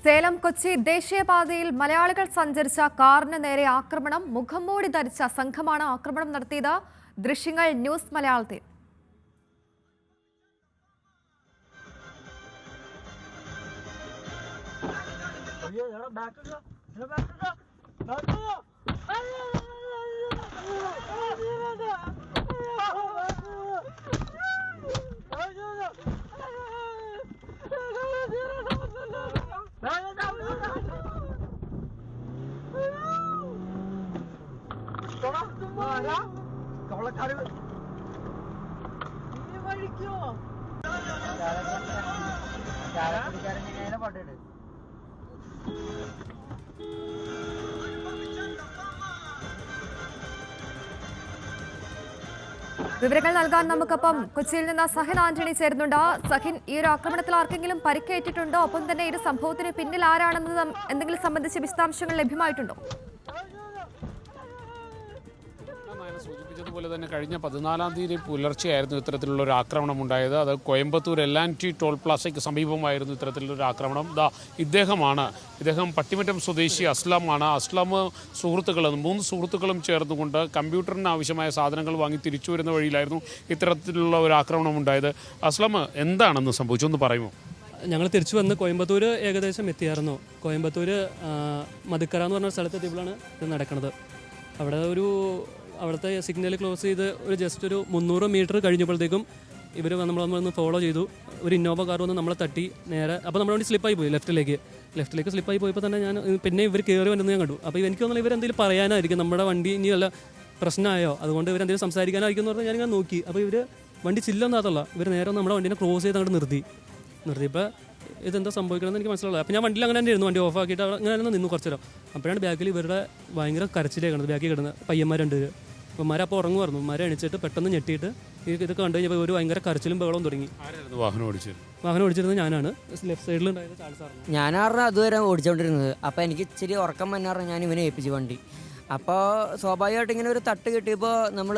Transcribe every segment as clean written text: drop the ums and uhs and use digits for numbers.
സേലം കൊച്ചി ദേശീയപാതയിൽ മലയാളികൾ സഞ്ചരിച്ച കാറിന് നേരെ ആക്രമണം. മുഖംമൂടി ധരിച്ച സംഘമാണ് ആക്രമണം നടത്തിയത്. ദൃശ്യങ്ങൾ ന്യൂസ് മലയാളത്തിൽ. വിവരങ്ങൾ നൽകാൻ നമുക്കൊപ്പം കൊച്ചിയിൽ നിന്ന് സഹിൻ ആന്റണി ചേരുന്നുണ്ട്. സഹിൻ, ഈ ഒരു ആക്രമണത്തിൽ ആർക്കെങ്കിലും പരിക്കേറ്റിട്ടുണ്ടോ? ഒപ്പം തന്നെ ഈ ഒരു സംഭവത്തിന് പിന്നിൽ ആരാണെന്ന് എന്തെങ്കിലും സംബന്ധിച്ച് വിശദാംശങ്ങൾ ലഭ്യമായിട്ടുണ്ടോ? സൂചിപ്പിച്ചതുപോലെ തന്നെ കഴിഞ്ഞ 14-ാം തീയതി പുലർച്ചെയായിരുന്നു ഇത്തരത്തിലുള്ള ഒരു ആക്രമണം ഉണ്ടായത്. അത് കോയമ്പത്തൂർ L&T ടോൾ പ്ലാസയ്ക്ക് സമീപമായിരുന്നു ഇത്തരത്തിലുള്ളൊരു ആക്രമണം. ഇദ്ദേഹം പട്ടിമറ്റം സ്വദേശി അസ്ലമാണ്. അസ്ലം സുഹൃത്തുക്കളും 3 സുഹൃത്തുക്കളും ചേർന്നുകൊണ്ട് കമ്പ്യൂട്ടറിന് ആവശ്യമായ സാധനങ്ങൾ വാങ്ങി തിരിച്ചു വരുന്ന വഴിയിലായിരുന്നു ഇത്തരത്തിലുള്ള ഒരു ആക്രമണം ഉണ്ടായത്. അസ്ലം, എന്താണെന്ന് സംഭവിച്ചൊന്ന് പറയുമോ? ഞങ്ങൾ തിരിച്ചു വന്ന് കോയമ്പത്തൂർ ഏകദേശം എത്തിയായിരുന്നു. കോയമ്പത്തൂർ മധുക്കര എന്ന് പറഞ്ഞ സ്ഥലത്തെത്തിയപ്പോഴാണ് ഇത് നടക്കുന്നത്. അവിടുത്തെ സിഗ്നൽ ക്ലോസ് ചെയ്ത് ജസ്റ്റ് ഒരു 300 മീറ്റർ കഴിഞ്ഞപ്പോഴത്തേക്കും ഇവർ നമ്മളൊന്ന് ഫോളോ ചെയ്തു. ഒരു ഇന്നോവ കാർ വന്ന് നമ്മളെ തട്ടി നേരെ. അപ്പോൾ നമ്മുടെ വണ്ടി സ്ലിപ്പായി പോയി ലെഫ്റ്റിലേക്ക് സ്ലിപ്പായി പോയപ്പോൾ തന്നെ ഞാൻ പിന്നെ ഇവർ കയറി വന്നത് ഞാൻ കണ്ടു. അപ്പോൾ എനിക്ക് തോന്നുന്നു ഇവരെന്തെങ്കിലും പറയാനായിരിക്കും, നമ്മുടെ വണ്ടി ഇനി വല്ല പ്രശ്നമായോ അതുകൊണ്ട് ഇവരെന്തെങ്കിലും സംസാരിക്കാനായിരിക്കും എന്ന് പറഞ്ഞാൽ ഞാനിങ്ങനെ നോക്കി. അപ്പോൾ ഇവർ വണ്ടി ചില്ലൊന്നാത്തല്ല, ഇവർ നേരെ നമ്മുടെ വണ്ടീനെ ക്രോസ് ചെയ്ത് അങ്ങോട്ട് നിർത്തിയപ്പോൾ ഇതെന്താ സംഭവിക്കണമെന്ന് എനിക്ക് മനസ്സിലാവില്ല. അപ്പോൾ ഞാൻ വണ്ടിയിൽ അങ്ങനെ തന്നെ ഇരുന്നു, വണ്ടി ഓഫ് ആക്കിയിട്ട് അങ്ങനെ തന്നെ നിന്നു കുറച്ച് നേരം. അപ്പോഴാണ് ബാക്കിൽ ഇവരുടെ ഭയങ്കര കരച്ചിലേ കിടന്നത്. ബാക്കിൽ കിടന്ന് പയ്യന്മാർ 2 പേര്. അപ്പോൾ അപ്പോൾ ഉറങ്ങുമായിരുന്നു. എണിച്ചിട്ട് പെട്ടെന്ന് ഞെട്ടിയിട്ട് ഇത് കണ്ടു കഴിഞ്ഞപ്പോൾ ഒരു ഭയങ്കര കരച്ചിലും ബഹളവും തുടങ്ങി. വാഹനം ഓടിച്ചിരുന്നത് ഞാനാണ്. ലെഫ്റ്റ് സൈഡിലുണ്ടായത് ചാൾസായിരുന്നു. ഞാനായിരുന്നു അതുവരെ ഓടിച്ചുകൊണ്ടിരുന്നത്. അപ്പോൾ എനിക്ക് ഇച്ചിരി ഉറക്കം വന്നായിരുന്നു, ഞാൻ ഇവനെ ഏൽപ്പിച്ചു വണ്ടി. അപ്പോൾ സ്വാഭാവികമായിട്ട് ഇങ്ങനെ ഒരു തട്ട് കിട്ടിയപ്പോൾ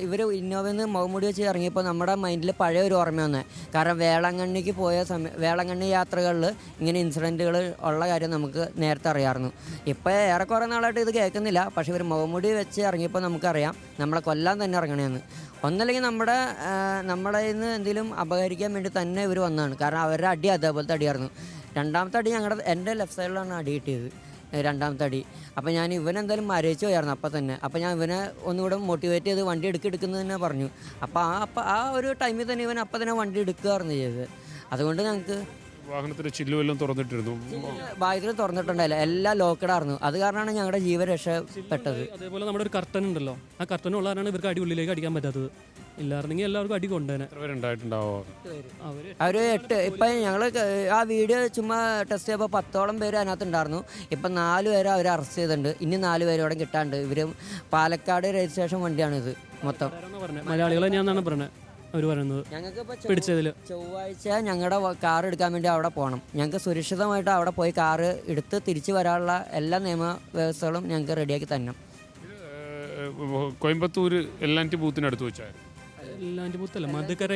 ഇവർ ഇന്നോവയിൽ നിന്ന് മുഖംമൂടി വെച്ച് ഇറങ്ങിയപ്പോൾ നമ്മുടെ മൈൻഡിൽ പഴയ ഒരു ഓർമ്മ വന്നേ. കാരണം വേളാങ്കണ്ണിക്ക് പോയ വേളാങ്കണ്ണി യാത്രകളിൽ ഇങ്ങനെ ഇൻസിഡൻറ്റുകൾ ഉള്ള കാര്യം നമുക്ക് നേരത്തെ അറിയാമായിരുന്നു. ഇപ്പോൾ ഏറെക്കുറെ നാളായിട്ട് ഇത് കേൾക്കുന്നില്ല. പക്ഷേ ഇവർ മുഖംമൂടി വെച്ച് ഇറങ്ങിയപ്പോൾ നമുക്കറിയാം നമ്മളെ കൊല്ലാൻ തന്നെ ഇറങ്ങണമെന്ന്. ഒന്നല്ലെങ്കിൽ നമ്മുടെ ഇന്ന് എന്തെങ്കിലും അപകരിക്കാൻ വേണ്ടി തന്നെ ഇവർ വന്നതാണ്. കാരണം അവരുടെ അടി അതേപോലത്തെ അടിയായിരുന്നു. രണ്ടാമത്തെ അടി എൻ്റെ ലെഫ്റ്റ് സൈഡിലാണ് അടി കിട്ടിയത്, രണ്ടാമത്തെ അടി. അപ്പോൾ ഞാൻ ഇവനെന്തായാലും മരയിച്ചു പോയായിരുന്നു അപ്പം തന്നെ. അപ്പോൾ ഞാൻ ഇവനെ ഒന്നുകൂടെ മോട്ടിവേറ്റ് ചെയ്ത് വണ്ടി എടുക്കുന്നത് തന്നെ പറഞ്ഞു. അപ്പോൾ ആ ഒരു ടൈമിൽ തന്നെ ഇവൻ അപ്പം തന്നെ വണ്ടി എടുക്കുകയായിരുന്നു ചെയ്തത്. അതുകൊണ്ട് ഞങ്ങൾക്ക് വാഹനത്തിന് ചില്ലുവെല്ലാം തുറന്നിട്ടിരുന്നു, വായുവിൽ തുറന്നിട്ടുണ്ടായില്ല, എല്ലാം ലോക്കഡായിരുന്നു. അത് കാരണമാണ് ഞങ്ങളുടെ ജീവൻ രക്ഷപ്പെട്ടത്. അതേപോലെ നമ്മുടെ ഒരു കർട്ടൻ ഉണ്ടല്ലോ, ആ കർട്ടൻ ഉള്ളതാണ് ഇവർക്ക് അടി ഉള്ളിലേക്ക് അടിക്കാൻ പറ്റാത്തത്. ഇല്ലായിരുന്നെങ്കിൽ എല്ലാവർക്കും അടി കൊണ്ടുതന്നെ. അവർ 8 ഇപ്പം ഞങ്ങൾ ആ വീഡിയോ ചുമ്മാ ടെസ്റ്റ് ചെയ്തപ്പോൾ 10ഓളം പേര് അതിനകത്തുണ്ടായിരുന്നു. ഇപ്പം 4 പേരെ അവർ അറസ്റ്റ് ചെയ്തിട്ടുണ്ട്. ഇനി 4 പേരോടെ കിട്ടാണ്ട്. ഇവർ പാലക്കാട് രജിസ്ട്രേഷൻ വണ്ടിയാണിത് മൊത്തം. മലയാളികൾ തന്നെയാണെന്നാണ് പറഞ്ഞത് അവർ പറയുന്നത്. ഞങ്ങൾക്ക് പിടിച്ചതിൽ ചൊവ്വാഴ്ച ഞങ്ങളുടെ കാർ എടുക്കാൻ വേണ്ടി അവിടെ പോകണം. ഞങ്ങൾക്ക് സുരക്ഷിതമായിട്ട് അവിടെ പോയി കാറ് എടുത്ത് തിരിച്ചു വരാനുള്ള എല്ലാ നിയമ വ്യവസ്ഥകളും ഞങ്ങൾക്ക് റെഡിയാക്കി തന്നെ. കോയമ്പത്തൂർ L&T ബൂത്തിനടുത്ത് വെച്ചാൽ L&T ബൂത്തല്ല, മധുക്കര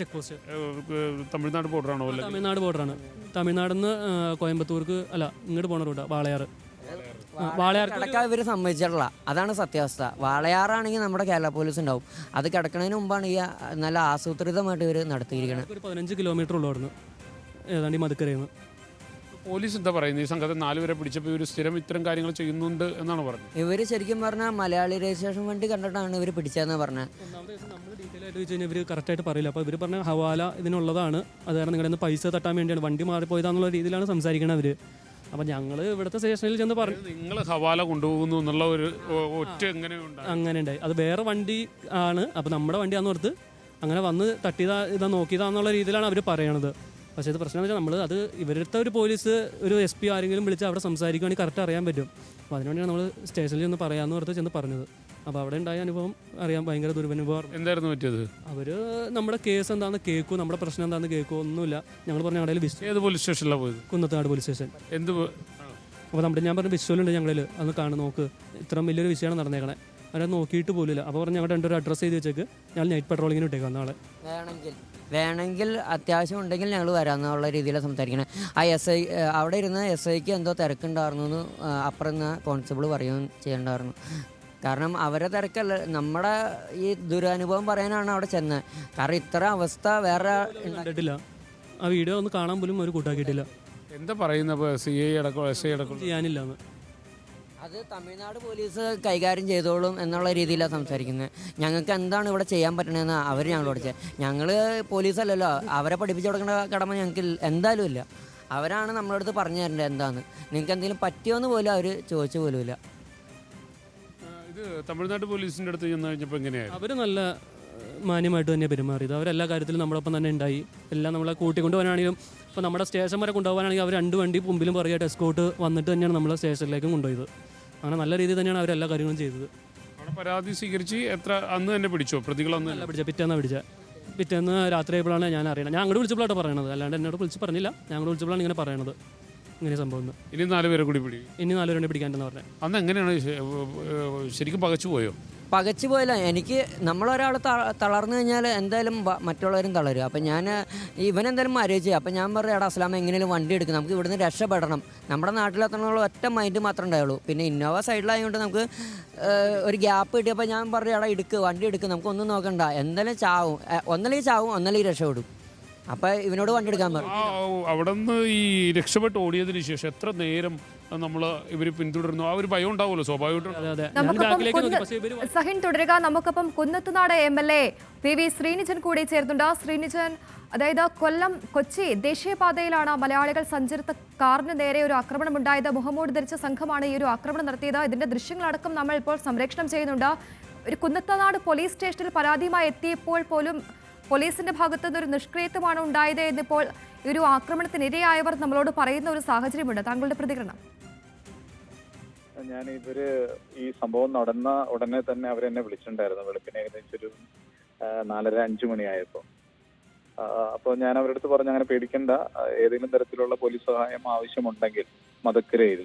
ചെക്ക് പോസ്റ്റ്. തമിഴ്നാട് ബോർഡറാണോ? തമിഴ്നാട് ബോർഡറാണ്. തമിഴ്നാട് നിന്ന് കോയമ്പത്തൂർക്ക് അല്ല, ഇങ്ങോട്ട് പോണ റൂട്ടാ വാളയാർ. കിടക്കാൻ ഇവർ സമ്മതിച്ചിട്ടില്ല, അതാണ് സത്യാവസ്ഥ. വാളയാറാണെങ്കിൽ നമ്മുടെ കേരള പോലീസ് ഉണ്ടാവും. അത് കിടക്കുന്നതിന് മുമ്പാണ് ഈ നല്ല ആസൂത്രിതമായിട്ട് ഇവർ നടത്തിയിരിക്കുന്നത്. ഒരു 15 കിലോമീറ്റർ ഉള്ളായിരുന്നു ഏതാണ്ട് മധുക്കരയിൽ നിന്ന്. പോലീസ് എന്താ പറയുന്നത്? ഈ സംഘത്തെ 4 പേരെ പിടിച്ചപ്പോൾ ഇവർ സ്ഥിരം ഇത്തരം കാര്യങ്ങൾ ചെയ്യുന്നുണ്ട് എന്നാണ് പറഞ്ഞത്. ഇവർ ശരിക്കും പറഞ്ഞാൽ മലയാളി രജിസ്ട്രേഷൻ വണ്ടി കണ്ടിട്ടാണ് ഇവർ പിടിച്ചതെന്ന് പറഞ്ഞത്. ഒന്നാമത്തെ ദിവസം നമ്മൾ ഡീറ്റെയിൽ ആയിട്ട് വെച്ച് കഴിഞ്ഞാൽ ഇവർ കറക്റ്റായിട്ട് പറയില്ല. അപ്പോൾ ഇവർ പറഞ്ഞ ഹവാല ഇതിനുള്ളതാണ്, അത് കാരണം നിങ്ങളുടെ നിന്ന് പൈസ തട്ടാൻ വേണ്ടിയാണ്, വണ്ടി മാറിപ്പോയതാന്നുള്ള രീതിയിലാണ് സംസാരിക്കണത് അവർ. അപ്പം ഞങ്ങൾ ഇവിടുത്തെ സ്റ്റേഷനിൽ ചെന്ന് പറഞ്ഞു നിങ്ങൾ ഹവാല കൊണ്ടുപോകുന്നു എന്നുള്ള ഒരു ഒറ്റ അങ്ങനെ ഉണ്ടായി. അത് വേറെ വണ്ടി ആണ്, അപ്പോൾ നമ്മുടെ വണ്ടിയാണെന്ന് ഓർത്ത് അങ്ങനെ വന്ന് ഇതാ നോക്കിയതാന്നുള്ള രീതിയിലാണ് അവർ പറയണത്. പക്ഷേ ഇത് പ്രശ്നം എന്ന് വെച്ചാൽ നമ്മൾ അത് ഇവരുടെ ഒരു പോലീസ് ഒരു SP ആരെങ്കിലും വിളിച്ച് അവിടെ സംസാരിക്കുകയാണെങ്കിൽ കറക്റ്റ് അറിയാൻ പറ്റും. അപ്പോൾ അതിനുവേണ്ടിയാണ് നമ്മൾ സ്റ്റേഷനിൽ ചെന്ന് പറയാമെന്ന് ഓർത്ത് ചെന്ന് പറഞ്ഞത്. അപ്പോൾ അവിടെ ഉണ്ടായ അനുഭവം അറിയാം, ഭയങ്കര ദുരനുഭവം. എന്തായിരുന്നു പറ്റിയത്? അവർ നമ്മുടെ കേസ് എന്താണെന്ന് കേൾക്കൂ, നമ്മുടെ പ്രശ്നം എന്താണെന്ന് കേൾക്കൂ, ഒന്നുമില്ല. ഞങ്ങൾ പറഞ്ഞ ഞങ്ങളുടെ ഏത് പോലീസ് സ്റ്റേഷനിലാണ് പോയത്? Kunnathunad police station. അപ്പോൾ ഞാൻ പറഞ്ഞ വിഷ്വലുണ്ട് ഞങ്ങളിൽ, അന്ന് നോക്ക്, ഇത്രയും വലിയൊരു വിഷയമാണ് നടന്നേക്കണേ. അവരത് നോക്കിയിട്ട് പോലില്ല. അപ്പോൾ പറഞ്ഞ് ഞങ്ങളുടെ 2 അഡ്രസ്സ് ചെയ്ത് വെച്ചേക്ക്, ഞാൻ നൈറ്റ് പെട്രോളിങ്ങിന് ഇട്ടേക്കാം നാളെ. വേണമെങ്കിൽ അത്യാവശ്യം ഉണ്ടെങ്കിൽ ഞങ്ങൾ വരാമെന്നുള്ള രീതിയിലാണ് സംസാരിക്കുന്നത്. ആ അവിടെ ഇരുന്ന് SIക്ക് എന്തോ തിരക്കുണ്ടായിരുന്നു എന്ന് അപ്പുറം നിന്ന് കോൺസ്റ്റബിൾ പറയുകയും ചെയ്യണ്ടായിരുന്നു. കാരണം അവരെ തിരക്കല്ല, നമ്മുടെ ഈ ദുരനുഭവം പറയാനാണ് അവിടെ ചെന്നത്. കാരണം ഇത്ര അവസ്ഥ വേറെ കണ്ടിട്ടില്ല. ആ വീഡിയോ ഒന്ന് കാണാൻ പോലും ഒരു കൂട്ടാക്കിയിട്ടില്ല. എന്താ പറയുന്നത് CI അടക്കം SI അടക്കം ചെയ്യാനില്ല എന്ന്. അത് തമിഴ്നാട് പോലീസ് കൈകാര്യം ചെയ്തോളും എന്നുള്ള രീതിയിലാണ് സംസാരിക്കുന്നത്. ഞങ്ങൾക്ക് എന്താണ് ഇവിടെ ചെയ്യാൻ പറ്റണതെന്ന് അവർ ഞങ്ങളോട് ഞങ്ങൾ പോലീസല്ലല്ലോ, അവരെ പഠിപ്പിച്ചു കൊടുക്കേണ്ട കടമ ഞങ്ങൾക്ക് എന്തായാലും ഇല്ല. അവരാണ് നമ്മളെ അടുത്ത് പറഞ്ഞു തരേണ്ടത് എന്താണെന്ന്. നിങ്ങൾക്ക് എന്തെങ്കിലും പറ്റിയോന്ന് പോലും അവർ ചോദിച്ചു പോലുമില്ല. ഇത് തമിഴ്നാട് പോലീസിൻ്റെ അടുത്ത് ചെന്ന് കഴിഞ്ഞപ്പോൾ എങ്ങനെയായിരുന്നു? അവർ നല്ല മാന്യമായിട്ട് തന്നെ പെരുമാറിയത്. അവരെല്ലാ കാര്യത്തിലും നമ്മളൊപ്പം തന്നെ ഉണ്ടായി. എല്ലാം നമ്മളെ കൂട്ടിക്കൊണ്ടുപോകാനാണെങ്കിലും ഇപ്പോൾ നമ്മുടെ സ്റ്റേഷൻ വരെ കൊണ്ടുപോകാനാണെങ്കിൽ അവർ 2 വണ്ടി മുമ്പിലും പറയുക എസ്കോർട്ട് വന്നിട്ട് തന്നെയാണ് നമ്മളെ സ്റ്റേഷനിലേക്കും കൊണ്ടുപോയത്. അങ്ങനെ നല്ല രീതിയിൽ തന്നെയാണ് അവരെല്ലാ കാര്യങ്ങളും ചെയ്തത്. അവിടെ പരാതി സ്വീകരിച്ച് അന്ന് തന്നെ പിടിച്ചോ? പ്രതികളന്ന് അല്ല പിറ്റേന്ന് രാത്രി ആയപ്പോഴാണ് ഞാൻ അറിയണത്. ഞാൻ അങ്ങോട്ട് വിളിച്ചപ്പോഴാണ് പറയണത്, അല്ലാണ്ട് എന്നോട് വിളിച്ച് പറഞ്ഞില്ല. ഞാൻ അങ്ങോട്ട് വിളിച്ചപ്പോഴാണ് ഇങ്ങനെ പറയണത്, ഇങ്ങനെ സംഭവം. ഇനി 4 പേരെ കൂടി പിടിക്കും. ഇനി 4 പേരെ പിടിക്കാനെന്ന് പറഞ്ഞത്. അന്ന് എങ്ങനെയാണ് ശരിക്കും പകച്ചു പോയോ? പകച്ചു പോയില്ല. എനിക്ക് നമ്മളൊരാൾ തളർന്നു കഴിഞ്ഞാൽ എന്തായാലും മറ്റുള്ളവരും തളരും. അപ്പം ഞാൻ ഇവനെന്തായാലും മാരേജ് അപ്പം ഞാൻ പറഞ്ഞു, എടാ അസ്ലാം എങ്ങനെയും വണ്ടി എടുക്കും, നമുക്ക് ഇവിടുന്ന് രക്ഷപ്പെടണം, നമ്മുടെ നാട്ടിലെത്തണമെന്നുള്ള ഒറ്റ മൈൻഡ് മാത്രമേ ഉണ്ടായുള്ളൂ. പിന്നെ ഇന്നോവ സൈഡിലായതുകൊണ്ട് നമുക്ക് ഒരു ഗ്യാപ്പ് കിട്ടിയപ്പോൾ ഞാൻ പറഞ്ഞു, എടാ വണ്ടി എടുക്ക്, നമുക്കൊന്നും നോക്കണ്ട, എന്തായാലും ചാവും, ഒന്നല്ലെങ്കിൽ രക്ഷപ്പെടും. അപ്പം ഇവനോട് വണ്ടി എടുക്കാൻ പറഞ്ഞു. അവിടെ നിന്ന് ഈ രക്ഷപ്പെട്ട് ഓടിയതിന് ശേഷം എത്ര നേരം നമ്മൾ ഇവർ പിന്തുടരുന്നു? ആ ഒരു ഭയം ഉണ്ടാവുമല്ലോ സ്വാഭാവികമായിട്ടും. സഹിൻ തുടരുക. നമുക്കൊപ്പം കുന്നത്തുനാട് MLA PV ശ്രീനിജൻ കൂടി ചേർന്നുണ്ട്. ശ്രീനിജൻ, അതായത് കൊച്ചി ദേശീയപാതയിലാണ് മലയാളികൾ സഞ്ചരിച്ച കാറിന് നേരെ ഒരു ആക്രമണം ഉണ്ടായത്. മുഹമ്മദ് ധരിച്ച സംഘമാണ് ഈ ഒരു ആക്രമണം നടത്തിയത്. ഇതിന്റെ ദൃശ്യങ്ങളടക്കം നമ്മൾ ഇപ്പോൾ സംപ്രേഷണം ചെയ്യുന്നുണ്ട്. ഒരു കുന്നത്തുനാട് പോലീസ് സ്റ്റേഷനിൽ പരാതിയുമായി എത്തിയപ്പോൾ പോലും പോലീസിന്റെ ഭാഗത്തു നിന്ന് ഒരു നിഷ്ക്രിയത്വമാണ് ഉണ്ടായത് എന്നിപ്പോൾ ഈ ഒരു ആക്രമണത്തിനിരയായവർ നമ്മളോട് പറയുന്ന ഒരു സാഹചര്യമുണ്ട്. താങ്കളുടെ പ്രതികരണം? ഈ സംഭവം നടന്ന ഉടനെ തന്നെ അവരെന്നെ വിളിച്ചിട്ടുണ്ടായിരുന്നു. വെളുപ്പിന് ഏകദേശം ഒരു 4:30-5 മണിയായപ്പോൾ. അപ്പോൾ ഞാൻ അവരുടെ അടുത്ത് പറഞ്ഞു, അങ്ങനെ പേടിക്കണ്ട, ഏതെങ്കിലും തരത്തിലുള്ള പോലീസ് സഹായം ആവശ്യമുണ്ടെങ്കിൽ മതക്കരയിൽ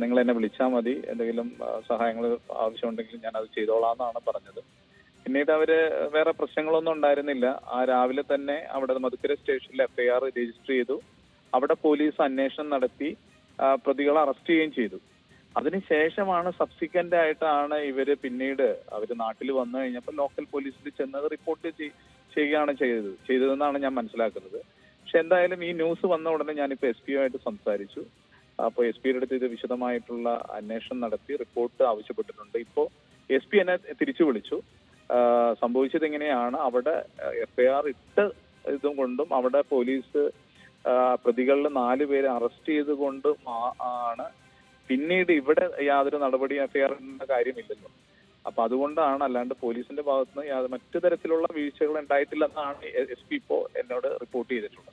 നിങ്ങൾ എന്നെ വിളിച്ചാൽ മതി, എന്തെങ്കിലും സഹായങ്ങൾ ആവശ്യമുണ്ടെങ്കിൽ ഞാൻ അത് ചെയ്തോളാന്നാണ് പറഞ്ഞത്. പിന്നീട് അവര് വേറെ പ്രശ്നങ്ങളൊന്നും ഉണ്ടായിരുന്നില്ല. ആ രാവിലെ തന്നെ അവിടെ മധുക്കര സ്റ്റേഷനിൽ FIR രജിസ്റ്റർ ചെയ്തു. അവിടെ പോലീസ് അന്വേഷണം നടത്തി പ്രതികളെ അറസ്റ്റ് ചെയ്യുകയും ചെയ്തു. അതിനുശേഷമാണ് സബ്സിക്വന്റ് ആയിട്ടാണ് ഇവര് പിന്നീട് അവര് നാട്ടിൽ വന്നു കഴിഞ്ഞപ്പോൾ ലോക്കൽ പോലീസിൽ ചെന്നത് റിപ്പോർട്ട് ചെയ്യുകയാണ് ചെയ്തതെന്നാണ് ഞാൻ മനസ്സിലാക്കുന്നത്. പക്ഷെ എന്തായാലും ഈ ന്യൂസ് വന്ന ഉടനെ ഞാനിപ്പോൾ SP യുമായിട്ട് സംസാരിച്ചു. അപ്പോൾ SP-യുടെ അടുത്ത് ഇത് വിശദമായിട്ടുള്ള അന്വേഷണം നടത്തി റിപ്പോർട്ട് ആവശ്യപ്പെട്ടിട്ടുണ്ട്. ഇപ്പോൾ SP എന്നെ തിരിച്ചു വിളിച്ചു. സംഭവിച്ചത് എങ്ങനെയാണ്, അവിടെ FIR ഇട്ട് ഇതും കൊണ്ടും അവിടെ പോലീസ് പ്രതികളിൽ 4 പേരെ അറസ്റ്റ് ചെയ്തുകൊണ്ടും ആണ് പിന്നീട് ഇവിടെ യാതൊരു നടപടി FIR കാര്യമില്ലല്ലോ. അപ്പൊ അതുകൊണ്ടാണ്, അല്ലാണ്ട് പോലീസിന്റെ ഭാഗത്തുനിന്ന് മറ്റു തരത്തിലുള്ള വീഴ്ചകൾ ഉണ്ടായിട്ടില്ലെന്നാണ് SP ഇപ്പോൾ എന്നോട് റിപ്പോർട്ട് ചെയ്തിട്ടുള്ളത്.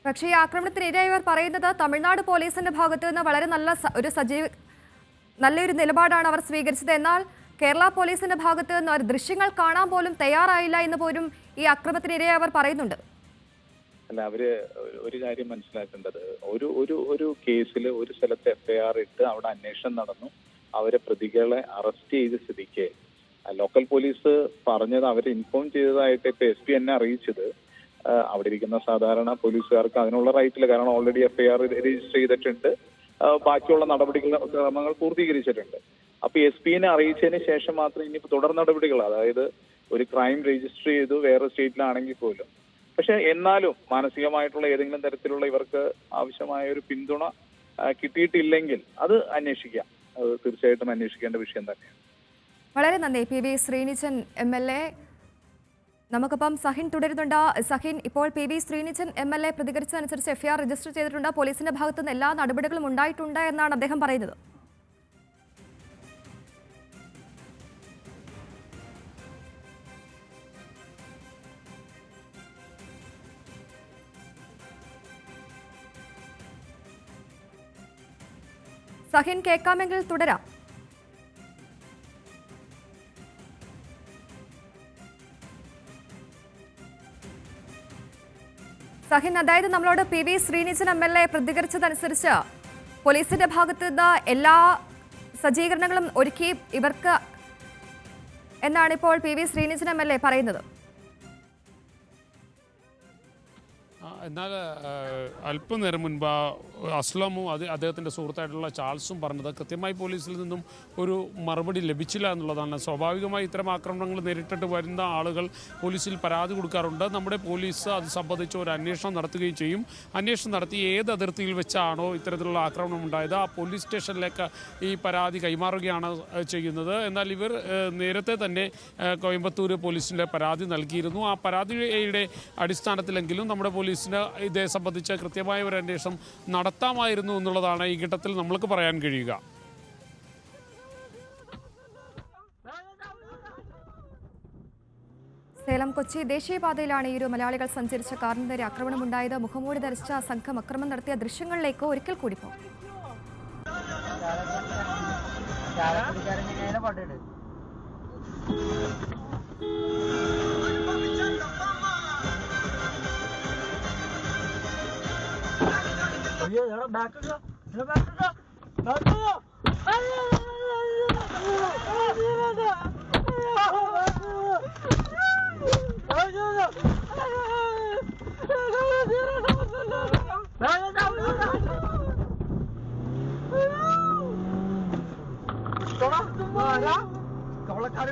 പക്ഷേ ഈ ആക്രമണത്തിനിരയായവർ പറയുന്നത് തമിഴ്നാട് പോലീസിന്റെ ഭാഗത്തു നിന്ന് വളരെ നല്ലൊരു നിലപാടാണ് അവർ സ്വീകരിച്ചത്. എന്നാൽ കേരള പോലീസിന്റെ ഭാഗത്ത് നിന്ന് ദൃശ്യങ്ങൾ കാണാൻ പോലും തയ്യാറായില്ല എന്ന് പോലും ഈ ആക്രമണത്തിനിരയായവർ പറയുന്നുണ്ട്. അല്ല, അവര് ഒരു കാര്യം മനസ്സിലാക്കേണ്ടത്, ഒരു കേസിൽ ഒരു സ്ഥലത്ത് FIR ഇട്ട് അവിടെ അന്വേഷണം നടന്നു, അവരെ പ്രതികളെ അറസ്റ്റ് ചെയ്ത സ്ഥിതിക്ക് ലോക്കൽ പോലീസ് പറഞ്ഞത് അവരെ ഇൻഫോം ചെയ്തതായിട്ട് ഇപ്പൊ SP എന്നെ അറിയിച്ചത്, അവിടെ ഇരിക്കുന്ന സാധാരണ പോലീസുകാർക്ക് അതിനുള്ള റൈറ്റില്ല. കാരണം ഓൾറെഡി FIR രജിസ്റ്റർ ചെയ്തിട്ടുണ്ട്, ബാക്കിയുള്ള ക്രമങ്ങൾ പൂർത്തീകരിച്ചിട്ടുണ്ട്. അപ്പൊ SP-നെ അറിയിച്ചതിന് ശേഷം മാത്രം ഇനിയിപ്പോ തുടർ നടപടികൾ, അതായത് ഒരു ക്രൈം രജിസ്റ്റർ ചെയ്തു വേറെ സ്റ്റേറ്റിലാണെങ്കിൽ പോലും, പക്ഷെ എന്നാലും മാനസികമായിട്ടുള്ള ഏതെങ്കിലും തരത്തിലുള്ള ഇവർക്ക് ആവശ്യമായ ഒരു പിന്തുണ കിട്ടിയിട്ടില്ലെങ്കിൽ അത് അന്വേഷിക്കാം. അത് തീർച്ചയായിട്ടും അന്വേഷിക്കേണ്ട വിഷയം തന്നെയാണ്. വളരെ നന്ദി PV ശ്രീനിജൻ MLA. നമുക്കിപ്പം സഹിൻ തുടരുന്നുണ്ട്. സഹിൻ, ഇപ്പോൾ PV Sreenijan MLA പ്രതികരിച്ചതനുസരിച്ച് FIR register ചെയ്തിട്ടുണ്ട്. പോലീസിന്റെ ഭാഗത്തുനിന്ന് എല്ലാ നടപടികളും ഉണ്ടായിട്ടുണ്ട് എന്നാണ് അദ്ദേഹം പറയുന്നത്. സഹിൻ, കേൾക്കാമെങ്കിൽ തുടരാം. സഹിൻ, അതായത് നമ്മളോട് PV ശ്രീനിജൻ MLA പ്രതികരിച്ചതനുസരിച്ച് പോലീസിന്റെ ഭാഗത്ത് നിന്ന് എല്ലാ സജ്ജീകരണങ്ങളും ഒരുക്കി ഇവർക്ക് എന്നാണ് ഇപ്പോൾ PV ശ്രീനിജൻ MLA പറയുന്നത്. എന്നാൽ അല്പനേരം മുൻപ് അസ്ലമും അദ്ദേഹത്തിൻ്റെ സുഹൃത്തായിട്ടുള്ള ചാൾസും പറഞ്ഞത് കൃത്യമായി പോലീസിൽ നിന്നും ഒരു മറുപടി ലഭിച്ചില്ല എന്നുള്ളതാണ്. സ്വാഭാവികമായി ഇത്തരം ആക്രമണങ്ങൾ നേരിട്ടിട്ട് വരുന്ന ആളുകൾ പോലീസിൽ പരാതി കൊടുക്കാറുണ്ട്. നമ്മുടെ പോലീസ് അത് സംബന്ധിച്ച് ഒരു അന്വേഷണം നടത്തുകയും ചെയ്യും. അന്വേഷണം നടത്തി ഏത് അതിർത്തിയിൽ വെച്ചാണോ ഇത്തരത്തിലുള്ള ആക്രമണം ഉണ്ടായത് ആ പോലീസ് സ്റ്റേഷനിലേക്ക് ഈ പരാതി കൈമാറുകയാണ് ചെയ്യുന്നത്. എന്നാൽ ഇവർ നേരത്തെ തന്നെ കോയമ്പത്തൂർ പോലീസിൻ്റെ പരാതി നൽകിയിരുന്നു. ആ പരാതിയുടെ അടിസ്ഥാനത്തിലെങ്കിലും നമ്മുടെ പോലീസിന് ഇതേ സംബന്ധിച്ച് കൃത്യമായ ഒരു അന്വേഷണം നടത്താമായിരുന്നു എന്നുള്ളതാണ് ഈ ഘട്ടത്തിൽ നമ്മൾക്ക് പറയാൻ കഴിയുക. സേലം കൊച്ചി ദേശീയപാതയിലാണ് ഈ ഒരു മലയാളികൾ സഞ്ചരിച്ച കാറിന് നേരെ ആക്രമണമുണ്ടായത്. മുഖംമൂടി ധരിച്ച സംഘം ആക്രമണം നടത്തിയ ദൃശ്യങ്ങളിലേക്ക് ഒരിക്കൽ കൂടി പോകും. കവളക്കാര്